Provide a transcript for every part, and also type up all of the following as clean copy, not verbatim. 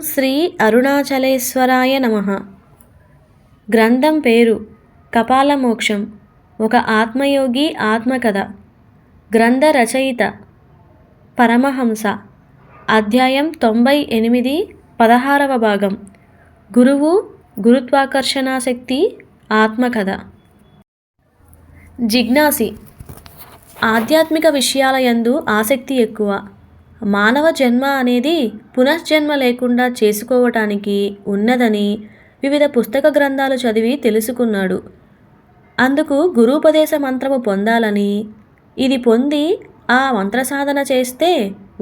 శ్రీ అరుణాచలేశ్వరాయ నమః. గ్రంథం పేరు కపాలమోక్షం. ఒక ఆత్మయోగి ఆత్మకథ. గ్రంథ రచయిత పరమహంస. అధ్యాయం 98, 16వ భాగం. గురువు, గురుత్వాకర్షణ శక్తి, ఆత్మకథ. జిజ్ఞాసి. ఆధ్యాత్మిక విషయాల యందు ఆసక్తి ఎక్కువ. మానవ జన్మ అనేది పునఃజన్మ లేకుండా చేసుకోవటానికి ఉన్నదని వివిధ పుస్తక గ్రంథాలు చదివి తెలుసుకున్నాడు. అందుకు గురూపదేశ మంత్రము పొందాలని, ఇది పొంది ఆ మంత్రసాధన చేస్తే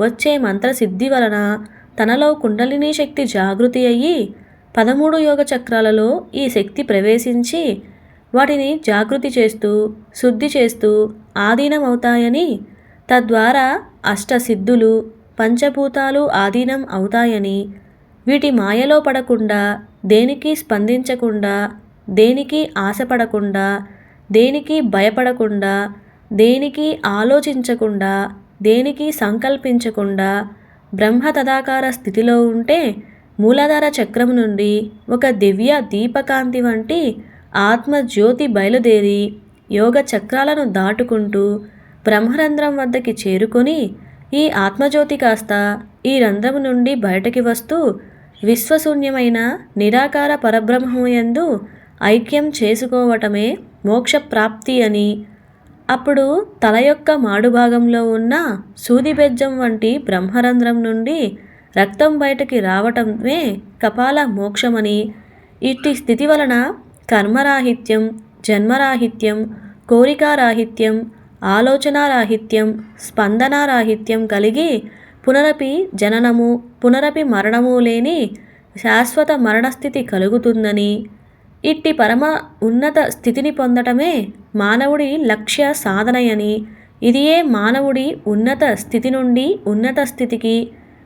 వచ్చే మంత్రసిద్ధి వలన తనలో కుండలినీ శక్తి జాగృతి అయ్యి 13 యోగ చక్రాలలో ఈ శక్తి ప్రవేశించి వాటిని జాగృతి చేస్తూ శుద్ధి చేస్తూ ఆధీనమవుతాయని, తద్వారా అష్టసిద్ధులు పంచభూతాలు ఆధీనం అవుతాయని, వీటి మాయలో పడకుండా, దేనికి స్పందించకుండా, దేనికి ఆశపడకుండా, దేనికి భయపడకుండా, దేనికి ఆలోచించకుండా, దేనికి సంకల్పించకుండా బ్రహ్మ తదాకార స్థితిలో ఉంటే మూలాధార చక్రం నుండి ఒక దివ్య దీపకాంతి వంటి ఆత్మజ్యోతి బయలుదేరి యోగ చక్రాలను దాటుకుంటూ బ్రహ్మరంధ్రం వద్దకి చేరుకొని ఈ ఆత్మజ్యోతి కాస్త ఈ రంధ్రము నుండి బయటకి వస్తూ విశ్వశూన్యమైన నిరాకార పరబ్రహ్మయందు ఐక్యం చేసుకోవటమే మోక్షప్రాప్తి అని, అప్పుడు తల యొక్క మాడుభాగంలో ఉన్న సూదిబెజ్జం వంటి బ్రహ్మరంధ్రం నుండి రక్తం బయటకి రావటమే కపాల మోక్షమని, ఇట్టి స్థితి వలన కర్మరాహిత్యం, జన్మరాహిత్యం, కోరికారాహిత్యం, ఆలోచనారాహిత్యం, స్పందనారాహిత్యం కలిగి పునరపి జననము పునరపి మరణము లేని శాశ్వత మరణస్థితి కలుగుతుందని, ఇట్టి పరమ ఉన్నత స్థితిని పొందటమే మానవుడి లక్ష్య సాధనయని, ఇదియే మానవుడి ఉన్నత స్థితి నుండి ఉన్నత స్థితికి,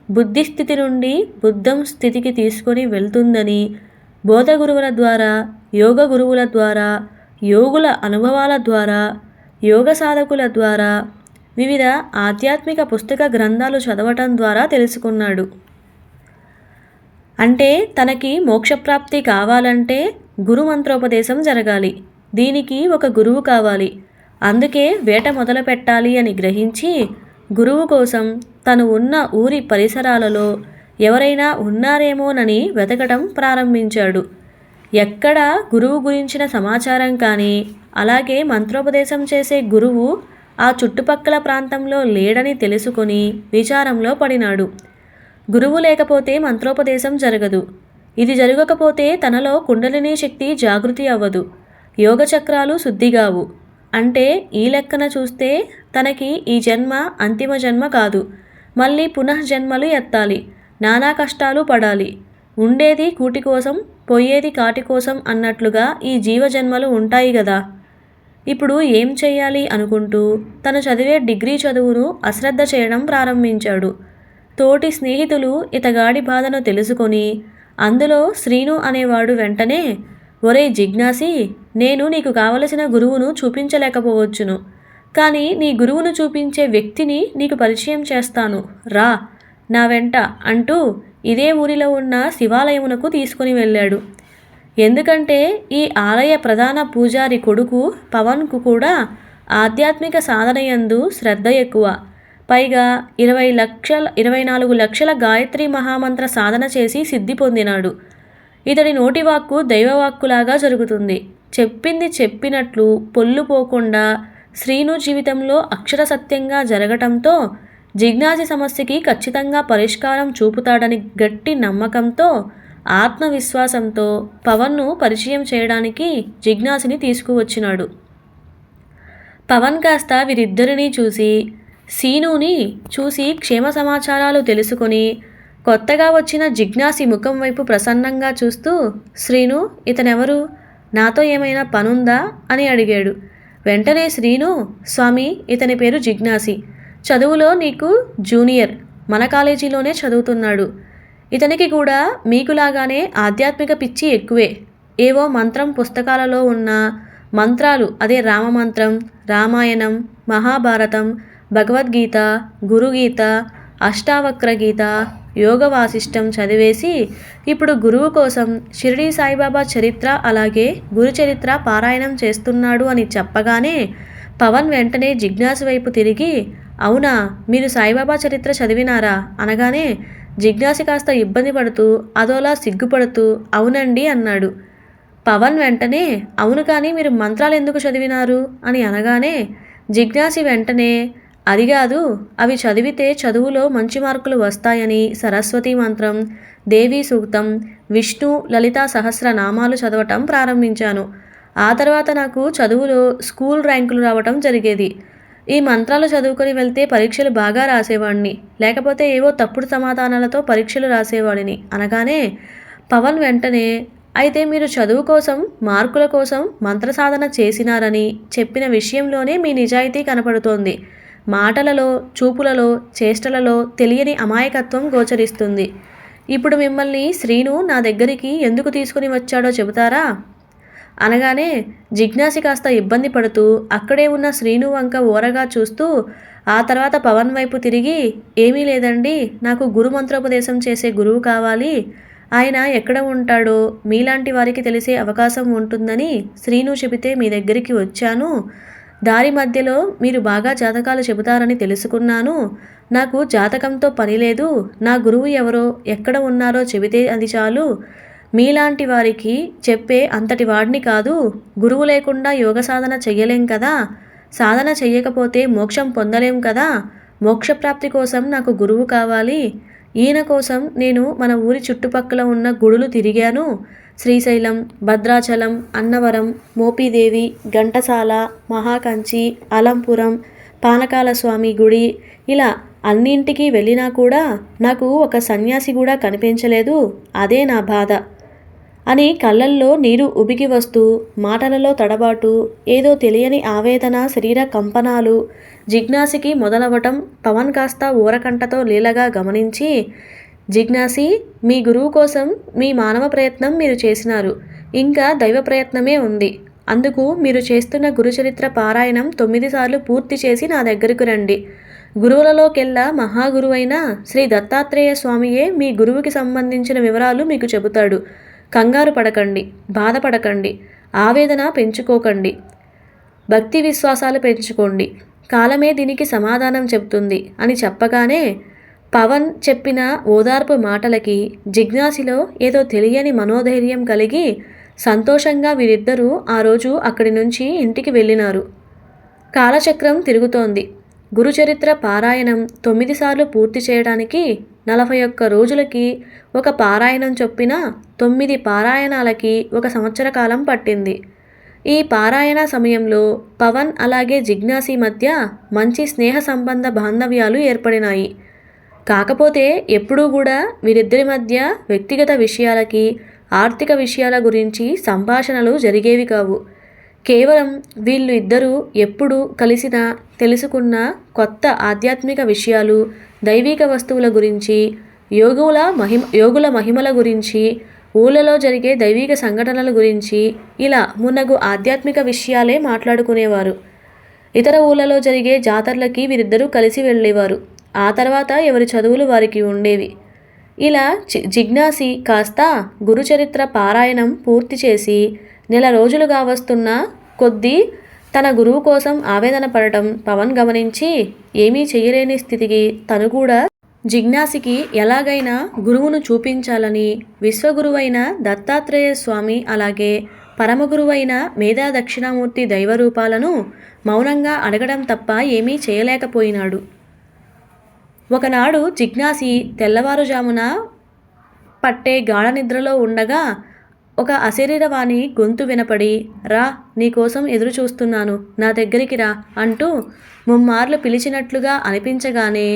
బుద్ధిస్థితి నుండి బుద్ధం స్థితికి తీసుకొని వెళ్తుందని బోధ గురువుల ద్వారా, యోగ గురువుల ద్వారా, యోగుల అనుభవాల ద్వారా, యోగ సాధకుల ద్వారా, వివిధ ఆధ్యాత్మిక పుస్తక గ్రంథాలు చదవటం ద్వారా తెలుసుకున్నాడు. అంటే తనకి మోక్షప్రాప్తి కావాలంటే గురు మంత్రోపదేశం జరగాలి. దీనికి ఒక గురువు కావాలి. అందుకే వేట మొదలు పెట్టాలి అని గ్రహించి గురువు కోసం తను ఉన్న ఊరి పరిసరాలలో ఎవరైనా ఉన్నారేమోనని వెతకటం ప్రారంభించాడు. ఎక్కడ గురువు గురించిన సమాచారం కానీ, అలాగే మంత్రోపదేశం చేసే గురువు ఆ చుట్టుపక్కల ప్రాంతంలో లేడని తెలుసుకొని విచారంలో పడినాడు. గురువు లేకపోతే మంత్రోపదేశం జరగదు. ఇది జరగకపోతే తనలో కుండలినీ శక్తి జాగృతి అవ్వదు, యోగ చక్రాలు శుద్ధిగావు. అంటే ఈ లెక్కన చూస్తే తనకి ఈ జన్మ అంతిమ జన్మ కాదు, మళ్ళీ పునఃజన్మలు ఎత్తాలి, నానా కష్టాలు పడాలి. ఉండేది కూటి కోసం, పోయేది కాటి కోసం అన్నట్లుగా ఈ జీవజన్మలు ఉంటాయి గదా. ఇప్పుడు ఏం చెయ్యాలి అనుకుంటూ తను చదివే డిగ్రీ చదువును అశ్రద్ధ చేయడం ప్రారంభించాడు. తోటి స్నేహితులు ఇతగాడి బాధను తెలుసుకొని అందులో శ్రీను అనేవాడు వెంటనే, ఒరే జిజ్ఞాసి, నేను నీకు కావలసిన గురువును చూపించలేకపోవచ్చును, కానీ నీ గురువును చూపించే వ్యక్తిని నీకు పరిచయం చేస్తాను, రా నా వెంట అంటూ ఇదే ఊరిలో ఉన్న శివాలయమునకు తీసుకుని వెళ్ళాడు. ఎందుకంటే ఈ ఆలయ ప్రధాన పూజారి కొడుకు పవన్కు కూడా ఆధ్యాత్మిక సాధనయందు శ్రద్ధ ఎక్కువ. పైగా 24 లక్షల గాయత్రి మహామంత్ర సాధన చేసి సిద్ధి పొందినాడు. ఇతడి నోటివాక్కు దైవవాక్కులాగా జరుగుతుంది. చెప్పింది చెప్పినట్లు పొల్లు పోకుండా శ్రీను జీవితంలో అక్షర సత్యంగా జరగటంతో జిజ్ఞాసి సమస్యకి ఖచ్చితంగా పరిష్కారం చూపుతాడని గట్టి నమ్మకంతో, ఆత్మవిశ్వాసంతో పవన్ను పరిచయం చేయడానికి జిజ్ఞాసిని తీసుకువచ్చినాడు. పవన్ కాస్త వీరిద్దరినీ చూసి, సీనుని చూసి క్షేమ సమాచారాలు తెలుసుకొని కొత్తగా వచ్చిన జిజ్ఞాసి ముఖం వైపు ప్రసన్నంగా చూస్తూ, శ్రీను, ఇతనెవరు, నాతో ఏమైనా పనుందా అని అడిగాడు. వెంటనే శ్రీను, స్వామి, ఇతని పేరు జిజ్ఞాసి, చదువులో నీకు జూనియర్, మన కాలేజీలోనే చదువుతున్నాడు. ఇతనికి కూడా మీకులాగానే ఆధ్యాత్మిక పిచ్చి ఎక్కువే. ఏవో మంత్రం పుస్తకాలలో ఉన్న మంత్రాలు, అదే రామమంత్రం, రామాయణం, మహాభారతం, భగవద్గీత, గురుగీత, అష్టావక్ర గీత, యోగ వాసిష్టం చదివేసి ఇప్పుడు గురువు కోసం షిరిడీ సాయిబాబా చరిత్ర అలాగే గురు చరిత్ర పారాయణం చేస్తున్నాడు అని చెప్పగానే పవన్ వెంటనే జిజ్ఞాసు వైపు తిరిగి, అవునా, మీరు సాయిబాబా చరిత్ర చదివినారా అనగానే జిజ్ఞాసి కాస్త ఇబ్బంది పడుతూ అదోలా సిగ్గుపడుతూ అవునండి అన్నాడు. పవన్ వెంటనే అవును, కానీ మీరు మంత్రాలు ఎందుకు చదివినారు అని అనగానే జిజ్ఞాసి వెంటనే అది కాదు, అవి చదివితే చదువులో మంచి మార్కులు వస్తాయని సరస్వతి మంత్రం, దేవీ సూక్తం, విష్ణు లలితా సహస్రనామాలు చదవటం ప్రారంభించాను. ఆ తర్వాత నాకు చదువులో స్కూల్ ర్యాంకులు రావటం జరిగేది. ఈ మంత్రాలు చదువుకొని వెళ్తే పరీక్షలు బాగా రాసేవాడిని, లేకపోతే ఏవో తప్పుడు సమాధానాలతో పరీక్షలు రాసేవాడిని అనగానే పవన్ వెంటనే అయితే మీరు చదువు కోసం మార్కుల కోసం మంత్ర సాధన చేసినారని చెప్పిన విషయంలోనే మీ నిజాయితీ కనపడుతోంది. మాటలలో, చూపులలో, చేష్టలలో తెలియని అమాయకత్వం గోచరిస్తుంది. ఇప్పుడు మిమ్మల్ని శ్రీను నా దగ్గరికి ఎందుకు తీసుకుని వచ్చాడో చెబుతారా అనగానే జిజ్ఞాసి కాస్త ఇబ్బంది పడుతూ అక్కడే ఉన్న శ్రీను వంక ఓరగా చూస్తూ ఆ తర్వాత పవన్ వైపు తిరిగి, ఏమీ లేదండి, నాకు గురు మంత్రోపదేశం చేసే గురువు కావాలి. ఆయన ఎక్కడ ఉంటాడో మీలాంటి వారికి తెలిసే అవకాశం ఉంటుందని శ్రీను చెబితే మీ దగ్గరికి వచ్చాను. దారి మధ్యలో మీరు బాగా జాతకాలు చెబుతారని తెలుసుకున్నాను. నాకు జాతకంతో పని లేదు, నా గురువు ఎవరో ఎక్కడ ఉన్నారో చెబితే అది చాలు. మీలాంటి వారికి చెప్పే అంతటి వాడిని కాదు. గురువు లేకుండా యోగ సాధన చెయ్యలేం కదా, సాధన చెయ్యకపోతే మోక్షం పొందలేం కదా. మోక్షప్రాప్తి కోసం నాకు గురువు కావాలి. ఈయన కోసం నేను మన ఊరి చుట్టుపక్కల ఉన్న గుడులు తిరిగాను. శ్రీశైలం, భద్రాచలం, అన్నవరం, మోపిదేవి, ఘంటసాల, మహాకంచి, అలంపురం, పానకాల స్వామి గుడి, ఇలా అన్నింటికి వెళ్ళినా కూడా నాకు ఒక సన్యాసి కూడా కనిపించలేదు. అదే నా బాధ అని కళ్ళల్లో నీరు ఉబికి వస్తూ మాటలలో తడబాటు, ఏదో తెలియని ఆవేదన, శరీర కంపనాలు జిజ్ఞాసికి మొదలవటం పవన్ కాస్త ఊరకంటతో లీలగా గమనించి, జిజ్ఞాసి, మీ గురువు కోసం మీ మానవ ప్రయత్నం మీరు చేసినారు, ఇంకా దైవ ప్రయత్నమే ఉంది. అందుకు మీరు చేస్తున్న గురుచరిత్ర పారాయణం 9 సార్లు పూర్తి చేసి నా దగ్గరకు రండి. గురువులలోకెల్లా మహాగురువైన శ్రీ దత్తాత్రేయ స్వామియే మీ గురువుకి సంబంధించిన వివరాలు మీకు చెబుతాడు. కంగారు పడకండి, బాధపడకండి, ఆవేదన పెంచుకోకండి, భక్తి విశ్వాసాలు పెంచుకోండి, కాలమే దీనికి సమాధానం చెబుతుంది అని చెప్పగానే పవన్ చెప్పిన ఓదార్పు మాటలకి జిజ్ఞాసిలో ఏదో తెలియని మనోధైర్యం కలిగి సంతోషంగా వీరిద్దరూ ఆ రోజు అక్కడి నుంచి ఇంటికి వెళ్ళినారు. కాలచక్రం తిరుగుతోంది. గురుచరిత్ర పారాయణం 9 సార్లు పూర్తి చేయడానికి 41 రోజులకి ఒక పారాయణం చొప్పున 9 పారాయణాలకి 1 సంవత్సర కాలం పట్టింది. ఈ పారాయణ సమయంలో పవన్ అలాగే జిజ్ఞాసి మధ్య మంచి స్నేహ సంబంధ బాంధవ్యాలు ఏర్పడినాయి. కాకపోతే ఎప్పుడూ కూడా వీరిద్దరి మధ్య వ్యక్తిగత విషయాలకి, ఆర్థిక విషయాల గురించి సంభాషణలు జరిగేవి కావు. కేవలం వీళ్ళు ఇద్దరూ ఎప్పుడు కలిసినా తెలుసుకున్న కొత్త ఆధ్యాత్మిక విషయాలు, దైవిక వస్తువుల గురించి, యోగుల మహిమల గురించి, ఊళ్ళలో జరిగే దైవిక సంఘటనల గురించి, ఇలా మున్నగు ఆధ్యాత్మిక విషయాలే మాట్లాడుకునేవారు. ఇతర ఊళ్ళలో జరిగే జాతరలకి వీరిద్దరూ కలిసి వెళ్ళేవారు. ఆ తర్వాత ఎవరి చదువులు వారికి ఉండేవి. ఇలా జిజ్ఞాసి కాస్త గురుచరిత్ర పారాయణం పూర్తి చేసి 1 రోజులుగా వస్తున్న కొద్దీ తన గురువు కోసం ఆవేదన పడటం పవన్ గమనించి ఏమీ చేయలేని స్థితికి తను కూడా జిజ్ఞాసికి ఎలాగైనా గురువును చూపించాలని విశ్వగురువైన దత్తాత్రేయ స్వామి అలాగే పరమగురువైన మేధా దక్షిణామూర్తి దైవరూపాలను మౌనంగా అడగడం తప్ప ఏమీ చేయలేకపోయినాడు. ఒకనాడు జిజ్ఞాసి తెల్లవారుజామున పట్టే గాఢ నిద్రలో ఉండగా ఒక అశరీరవాణి గొంతు వినపడి, రా, నీకోసం ఎదురు చూస్తున్నాను, నా దగ్గరికి రా అంటూ ముమ్మార్లు పిలిచినట్లుగా అనిపించగానే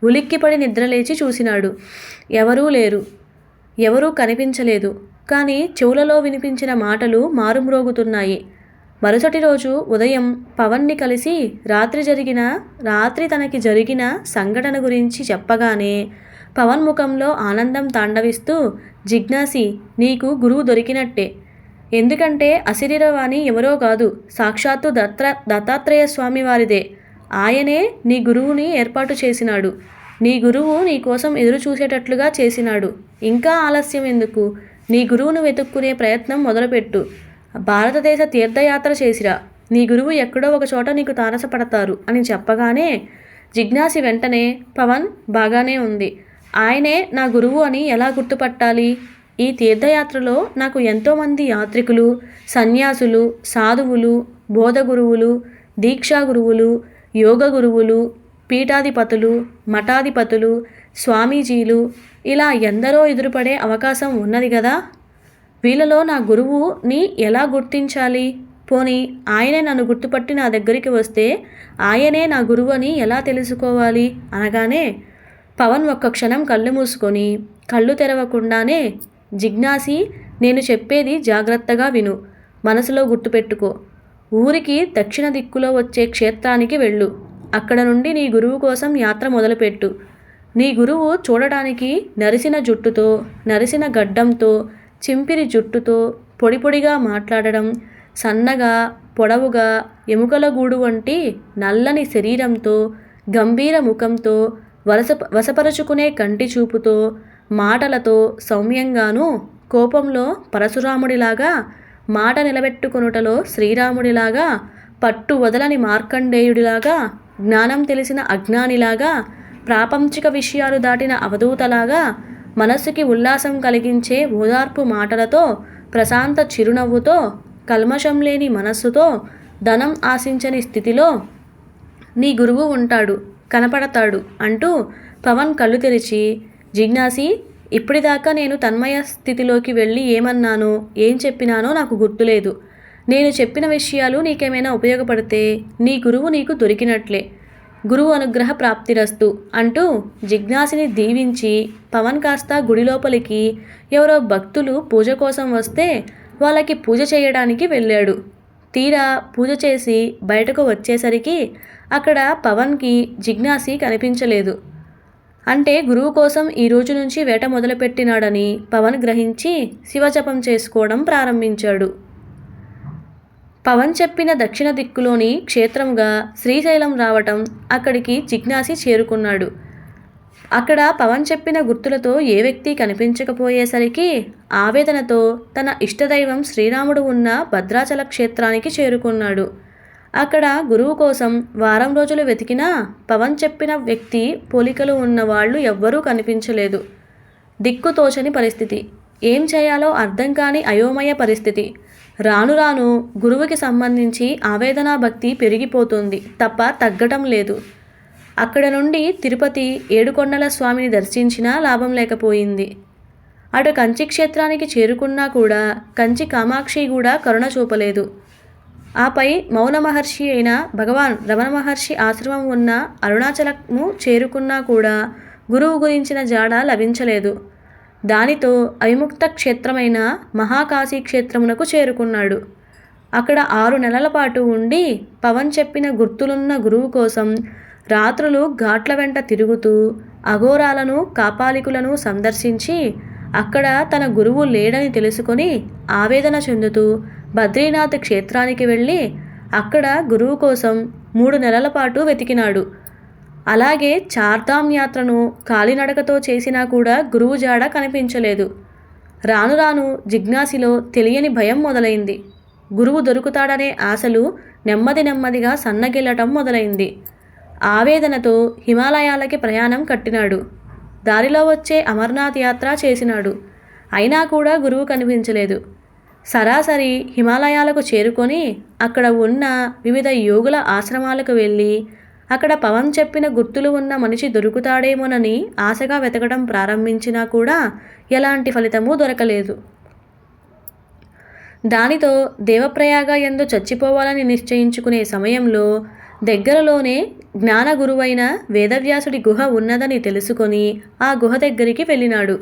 ఉలిక్కిపడి నిద్రలేచి చూసినాడు. ఎవరూ లేరు, ఎవరూ కనిపించలేదు. కానీ చెవులలో వినిపించిన మాటలు మారుమ్రోగుతున్నాయి. మరుసటి రోజు ఉదయం పవన్ని కలిసి రాత్రి తనకి జరిగిన సంఘటన గురించి చెప్పగానే పవన్ ముఖంలో ఆనందం తాండవిస్తూ, జిజ్ఞాసి, నీకు గురువు దొరికినట్టే. ఎందుకంటే అశరీరవాణి ఎవరో కాదు, సాక్షాత్తు దత్తాత్రేయ స్వామి వారిదే. ఆయనే నీ గురువుని ఏర్పాటు చేసినాడు. నీ గురువు నీ కోసం ఎదురు చూసేటట్లుగా చేసినాడు. ఇంకా ఆలస్యం ఎందుకు? నీ గురువును వెతుక్కునే ప్రయత్నం మొదలుపెట్టు. భారతదేశ తీర్థయాత్ర చేసిరా. నీ గురువు ఎక్కడో ఒక చోట నీకు తారసపడతారు అని చెప్పగానే జిజ్ఞాసి వెంటనే, పవన్, బాగానే ఉంది. ఆయనే నా గురువు అని ఎలా గుర్తుపట్టాలి? ఈ తీర్థయాత్రలో నాకు ఎంతోమంది యాత్రికులు, సన్యాసులు, సాధువులు, బోధగురువులు, దీక్షా గురువులు, యోగ గురువులు, పీఠాధిపతులు, మఠాధిపతులు, స్వామీజీలు ఇలా ఎందరో ఎదురుపడే అవకాశం ఉన్నది కదా. వీళ్ళలో నా గురువుని ఎలా గుర్తించాలి? పోనీ ఆయనే నన్ను గుర్తుపట్టి నా దగ్గరికి వస్తే ఆయనే నా గురువు అని ఎలా తెలుసుకోవాలి అనగానే పవన్ ఒక్క క్షణం కళ్ళు మూసుకొని కళ్ళు తెరవకుండానే, జిజ్ఞాసి, నేను చెప్పేది జాగ్రత్తగా విను, మనసులో గుర్తుపెట్టుకో. ఊరికి దక్షిణ దిక్కులో వచ్చే క్షేత్రానికి వెళ్ళు. అక్కడ నుండి నీ గురువు కోసం యాత్ర మొదలుపెట్టు. నీ గురువు చూడటానికి నరిసిన జుట్టుతో, నరిసిన గడ్డంతో, చింపిరి జుట్టుతో, పొడి పొడిగా మాట్లాడడం, సన్నగా, పొడవుగా, ఎముకల గూడు వంటి నల్లని శరీరంతో, గంభీర ముఖంతో, వశపరుచుకునే కంటి చూపుతో, మాటలతో సౌమ్యంగానూ, కోపంలో పరశురాముడిలాగా, మాట నిలబెట్టుకొనుటలో శ్రీరాముడిలాగా, పట్టు వదలని మార్కండేయుడిలాగా, జ్ఞానం తెలిసిన అజ్ఞానిలాగా, ప్రాపంచిక విషయాలు దాటిన అవధూతలాగా, మనస్సుకి ఉల్లాసం కలిగించే ఓదార్పు మాటలతో, ప్రశాంత చిరునవ్వుతో, కల్మషం లేని మనస్సుతో, ధనం ఆశించని స్థితిలో నీ గురువు ఉంటాడు, కనపడతాడు అంటూ పవన్ కళ్ళు తెరిచి, జిజ్ఞాసి, ఇప్పటిదాకా నేను తన్మయ స్థితిలోకి వెళ్ళి ఏమన్నానో, ఏం చెప్పినానో నాకు గుర్తులేదు. నేను చెప్పిన విషయాలు నీకేమైనా ఉపయోగపడితే నీ గురువు నీకు దొరికినట్లే. గురువు అనుగ్రహ ప్రాప్తిరస్తు అంటూ జిజ్ఞాసిని దీవించి పవన్ కాస్త గుడి లోపలికి ఎవరో భక్తులు పూజ కోసం వస్తే వాళ్ళకి పూజ చేయడానికి వెళ్ళాడు. తీరా పూజ చేసి బయటకు వచ్చేసరికి అక్కడ పవన్కి జిజ్ఞాసి కనిపించలేదు. అంటే గురువు కోసం ఈ రోజు నుంచి వేట మొదలుపెట్టినాడని పవన్ గ్రహించి శివజపం చేసుకోవడం ప్రారంభించాడు. పవన్ చెప్పిన దక్షిణ దిక్కులోని క్షేత్రంగా శ్రీశైలం రావటం అక్కడికి జిజ్ఞాసి చేరుకున్నాడు. అక్కడ పవన్ చెప్పిన గుర్తులతో ఏ వ్యక్తి కనిపించకపోయేసరికి ఆవేదనతో తన ఇష్టదైవం శ్రీరాముడు ఉన్న భద్రాచల క్షేత్రానికి చేరుకున్నాడు. అక్కడ గురువు కోసం వారం రోజులు వెతికినా పవన్ చెప్పిన వ్యక్తి పోలికలు ఉన్న వాళ్ళు ఎవ్వరూ కనిపించలేదు. దిక్కుతోచని పరిస్థితి, ఏం చేయాలో అర్థం కాని అయోమయ పరిస్థితి. రాను రాను గురువుకి సంబంధించి ఆవేదనా భక్తి పెరిగిపోతుంది తప్ప తగ్గటం లేదు. అక్కడ నుండి తిరుపతి ఏడుకొండల స్వామిని దర్శించినా లాభం లేకపోయింది. అటు కంచి క్షేత్రానికి చేరుకున్నా కూడా కంచి కామాక్షి కూడా కరుణ చూపలేదు. ఆపై మౌన మహర్షి అయిన భగవాన్ రమణ మహర్షి ఆశ్రమం ఉన్న అరుణాచలము చేరుకున్నా కూడా గురువు గురించిన జాడ లభించలేదు. దానితో అవిముక్త క్షేత్రమైన మహాకాశీ క్షేత్రమునకు చేరుకున్నాడు. అక్కడ 6 నెలల పాటు ఉండి పవన్ చెప్పిన గుర్తులున్న గురువు కోసం రాత్రులు ఘాట్ల వెంట తిరుగుతూ అఘోరాలను, కాపాలికులను సందర్శించి అక్కడ తన గురువు లేడని తెలుసుకొని ఆవేదన చెందుతూ బద్రీనాథ్ క్షేత్రానికి వెళ్ళి అక్కడ గురువు కోసం 3 నెలల పాటు వెతికినాడు. అలాగే చార్ధామ్ యాత్రను కాలినడకతో చేసినా కూడా గురువు జాడ కనిపించలేదు. రాను రాను జిజ్ఞాసిలో తెలియని భయం మొదలైంది. గురువు దొరుకుతాడనే ఆశలు నెమ్మది నెమ్మదిగా సన్నగిల్లటం మొదలైంది. ఆవేదనతో హిమాలయాలకి ప్రయాణం కట్టినాడు. దారిలో వచ్చే అమర్నాథ్ యాత్ర చేసినాడు. అయినా కూడా గురువు కనిపించలేదు. సరాసరి హిమాలయాలకు చేరుకొని అక్కడ ఉన్న వివిధ యోగుల ఆశ్రమాలకు వెళ్ళి అక్కడ పవన్ చెప్పిన గుర్తులు ఉన్న మనిషి దొరుకుతాడేమోనని ఆశగా వెతకడం ప్రారంభించినా కూడా ఎలాంటి ఫలితమూ దొరకలేదు. దానితో దేవప్రయాగ యందు చచ్చిపోవాలని నిశ్చయించుకునే సమయంలో దగ్గరలోనే జ్ఞాన గురువైన వేదవ్యాసుడి గుహ ఉన్నదని తెలుసుకొని ఆ గుహ దగ్గరికి వెళ్ళినాడు.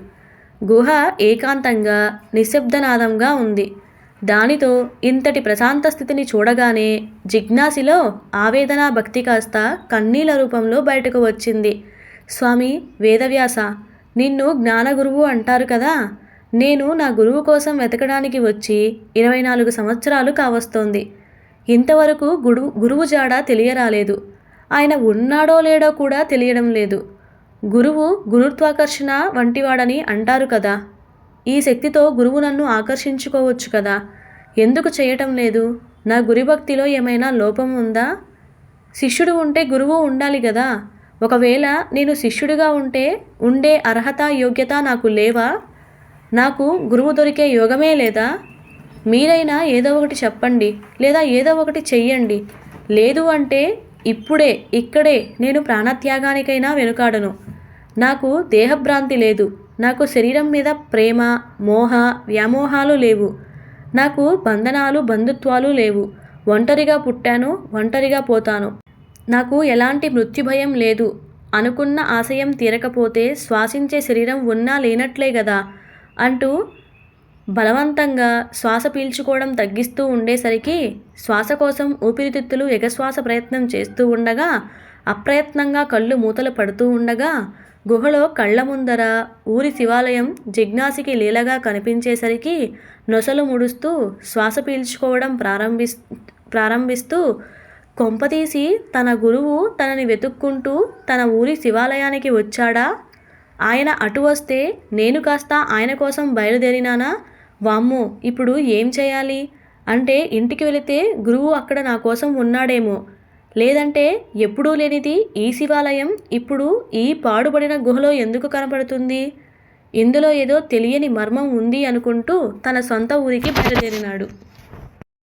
గుహ ఏకాంతంగా నిశ్శబ్దనాదంగా ఉంది. దానితో ఇంతటి ప్రశాంత స్థితిని చూడగానే జిజ్ఞాసిలో ఆవేదన భక్తి కాస్త కన్నీళ్ల రూపంలో బయటకు వచ్చింది. స్వామి వేదవ్యాస, నిన్ను జ్ఞానగురువు అంటారు కదా. నేను నా గురువు కోసం వెతకడానికి వచ్చి 24 సంవత్సరాలు కావస్తోంది. ఇంతవరకు గురువు జాడ తెలియరాలేదు. ఆయన ఉన్నాడో లేడో కూడా తెలియడం లేదు. గురువు గురుత్వాకర్షణ వంటివాడని అంటారు కదా. ఈ శక్తితో గురువు నన్ను ఆకర్షించుకోవచ్చు కదా. ఎందుకు చేయటం లేదు? నా గురుభక్తిలో ఏమైనా లోపం ఉందా? శిష్యుడు ఉంటే గురువు ఉండాలి కదా. ఒకవేళ నేను శిష్యుడిగా ఉంటే ఉండే అర్హత యోగ్యత నాకు లేవా? నాకు గురువు దొరికే యోగమే లేదా? మీరైనా ఏదో ఒకటి చెప్పండి, లేదా ఏదో ఒకటి చెయ్యండి. లేదు అంటే ఇప్పుడే ఇక్కడే నేను ప్రాణత్యాగానికైనా వెనుకాడను. నాకు దేహభ్రాంతి లేదు. నాకు శరీరం మీద ప్రేమ, మోహ, వ్యామోహాలు లేవు. నాకు బంధనాలు, బంధుత్వాలు లేవు. ఒంటరిగా పుట్టాను, ఒంటరిగా పోతాను. నాకు ఎలాంటి మృత్యుభయం లేదు. అనుకున్న ఆశయం తీరకపోతే శ్వాసించే శరీరం ఉన్నా లేనట్లే గదా అంటూ బలవంతంగా శ్వాస పీల్చుకోవడం తగ్గిస్తూ ఉండేసరికి శ్వాస కోసం ఊపిరితిత్తులు ఎగశ్వాస ప్రయత్నం చేస్తూ ఉండగా, అప్రయత్నంగా కళ్ళు మూతలు పడుతూ ఉండగా, గుహలో కళ్ళ ముందర ఊరి శివాలయం జిజ్ఞాసికి లీలగా కనిపించేసరికి నొసలు ముడుస్తూ శ్వాస పీల్చుకోవడం ప్రారంభిస్తూ కొంపతీసి తన గురువు తనని వెతుక్కుంటూ తన ఊరి శివాలయానికి వచ్చాడా? ఆయన అటు వస్తే నేను కాస్త ఆయన కోసం బయలుదేరినానా? వామ్మో, ఇప్పుడు ఏం చేయాలి? అంటే ఇంటికి వెళితే గురువు అక్కడ నా కోసం ఉన్నాడేమో. లేదంటే ఎప్పుడూ లేనిది ఈ శివాలయం ఇప్పుడు ఈ పాడుబడిన గుహలో ఎందుకు కనపడుతుంది? ఇందులో ఏదో తెలియని మర్మం ఉంది అనుకుంటూ తన సొంత ఊరికి బయలుదేరినాడు.